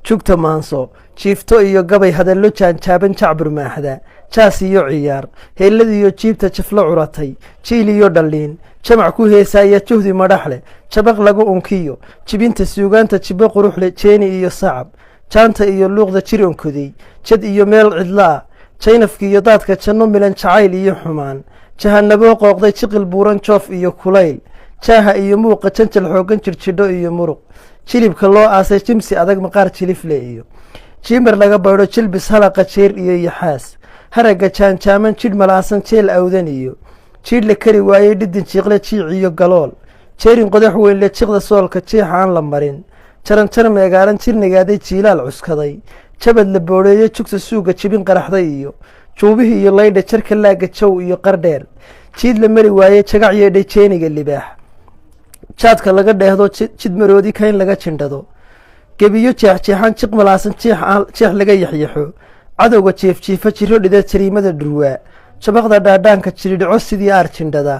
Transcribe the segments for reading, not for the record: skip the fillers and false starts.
jugta maanso jiifto iyo gabay hadallo jaanjaaban jacbur maaxda jaas iyo ciyaar heelladiiyo jiibta jaflo curatay jiil iyo dhalliin jamac ku heesaaya juhdi madhaxleh jabaq lagu unkiyo jibinta suugaanta jibbo quruxleh jeeni iyo sacab jaanta iyo luuqda jir onkoday jad iyo meel cidlaah jaynafki iyo daadka janno milan jacayl iyo xumaan jahanaboo qooqday jiqil buuran joof iyo kulayl jaaha iyo muuqa janjal xooggan jirjidho iyo muruq jilibka loo aasay jimsi adag maqaar jilifle iyo jiimar laga baydho jilbis halaqa jeer iyo yaxaas haragga jaanjaaman jidh malaasan jeel awdan iyo jiidh la kari waayey dhidin jiiqle jiic iyo galool jeerin qodax weynle jiqda soolka jeexa aan la marin jaranjar meegaaran jir nagaaday jiilaal cuskaday jabad la boodheeye jugta suuga jibin qaraxday iyo juubihii iyo laydha jarka laagga jow iyo qardheer jiid la mari waayey jagac yeedhay jeeniga libaax jaadka laga dheehdo jid maroodi kayn laga jindhado gebiyo jeexjeexan jiq malaasan jeex laga yaxyaxo cadowga jiifjiifa jiro dhida jariimada dhurwaa jabaqda dhaadhaanka jiridhico sidii aar jindhada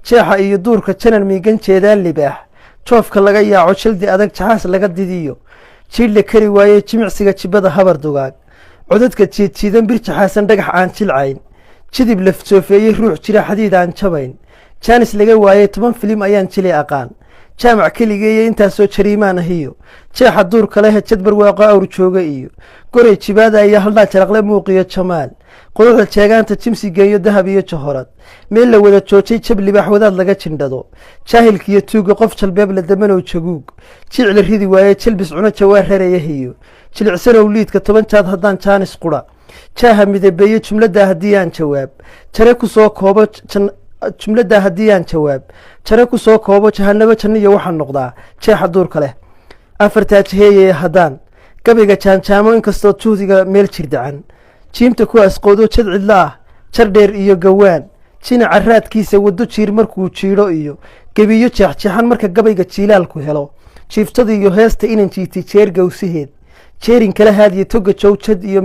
jeexa iyo duurka janan miigan jeedaan libaax joofka laga yaaco jaldi adag jaxaas laga didiyo jiidh la kari waayey jimicsiga jibbada habar dugaag codadka jiidjiidan bir jaxaasan dhagax aan jilcayn jidib lafsoofeeyey ruux jira xadiid aan jabayn jaanis laga waayey 10 filim ayaan jili aqaan jaamac keligeeye intaasoo jariimaan ahiyo jeexa duurka leh jad barwaaqo awr jooga iyo goray jibaada iyo haldhaa jaraqle muuqiyo jamaal quruxda jeegaanta jimsi geeyo dahab iyo johorad meel la wada joojay jab libaax wadaad laga jindhado jaahilka iyo tuuga qof jalbeeb la damanow jaguug jiic la ridi waaye jalbis cuno jawaar rarayahiyo jilicsanow liidka 10 jaad haddaan jaanis qura jaaha midabeeye jumladda haddii aan jawaab jare ku soo koobo jumladda haddii aan jawaab jare ku soo koobo jahanabo janniyo waxaa noqdaa jeexa duurka leh afartaa jiheeyee haddaan gabayga jaanjaamo inkastoo juhdiga meel jirdacan jiimta ku asqoodo jad cidla ah jar dheer iyo gawaan jinaca raadkiisa waddo jiir markuu jiidho iyo gebiyo jeexjeexan marka gabayga jiilaalku helo jiiftada iyo heesta inan jiitay jeer gawsaheed jeerin kala haadiya toga jow jid iyo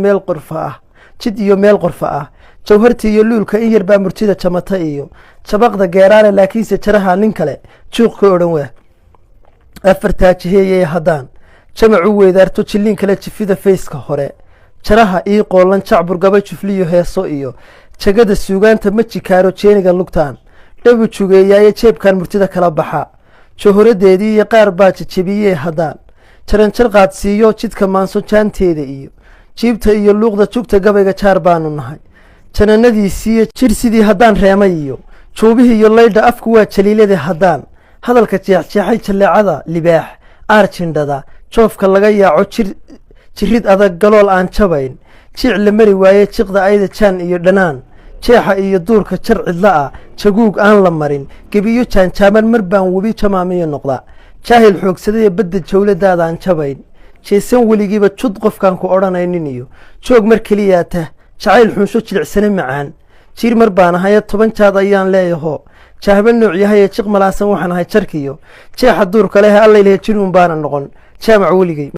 meel qorfa ah jawharta iyo luulka in yar baa murtida jamata iyo jabaqda geeraale laakiinse jaraha nin kale juuq ka odhan waa afartaa jiheeyee haddaan jamacu weedaarto jilliin kale jifida fayska hore jaraha ii qoolan jacbur gaba jufliyo heeso iyo jagada suugaanta ma jikaaro jeeniga lugtaan dhabu jugeeyaaye jeebkan murtida kala baxa johoradeedii iyo qaar baa jajabiyee haddaan jaranjar qaadsiiyo jidka maanso jaanteeda iyo jiibta iyo luuqda jugta gabayga jaar baanu nahay jananadiisiiyo jir sidii haddaan reemay iyo juubihii iyo laydha afku waa jaliilade haddaan hadalka jeexjeexay jalleecada libaax aar jindhada joofka laga yaaco jirid adag galool aan jabayn jiic la mari waaye jiqda ayda jaan iyo dhanaan jeexa iyo duurka jar cidla ah jaguug aan la marin gebiyo jaanjaaman mar baan webi jamaamiyo noqda jaahil xoogsadaya badda jawladaadaan jabayn jeesan weligiiba jud qofkaan ku odhanaynin iyo joog mar keliyaata jacayl xunsho jilicsane macaan jiir mar baan ahaya 10 jaad ayaan leeyaho jaahba nooc yahaye jiq malaasan waxaan ahay jarkiyo jeexa duurka leh allayleh jinuun baana noqon jaamac weligay